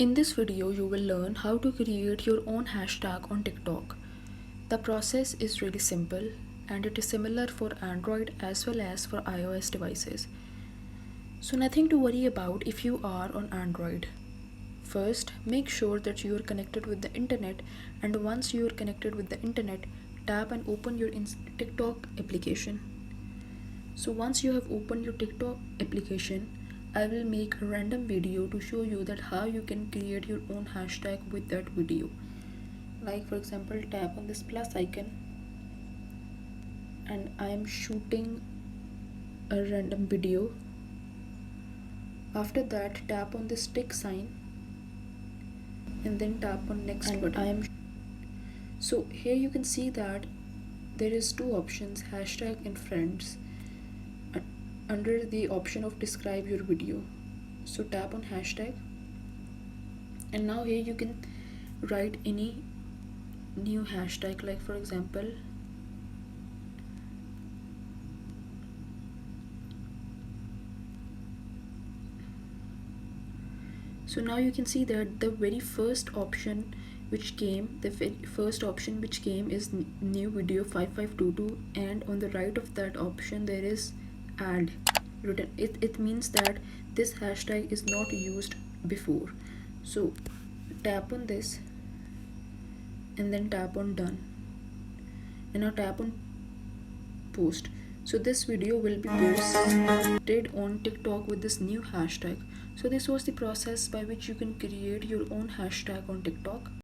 In this video, you will learn how to create your own hashtag on TikTok. The process is really simple and it is similar for Android as well as for iOS devices. So nothing to worry about if you are on Android. First, make sure that you are connected with the internet, and once you are connected with the internet, tap and open your TikTok application. So once you have opened your TikTok application, I will make a random video to show you that how you can create your own hashtag with that video. Like for example, tap on this plus icon and I am shooting a random video. After that, tap on this tick sign and then tap on next button. So here you can see that there is two options, hashtag and friends, under the option of describe your video. So tap on hashtag and now here you can write any new hashtag, like for example so now you can see that the very first option which came is new video 5522, and on the right of that option there is add written. It means that this hashtag is not used before. So tap on this and then tap on done, and now tap on post. So this video will be posted on TikTok with this new hashtag. So this was the process by which you can create your own hashtag on TikTok.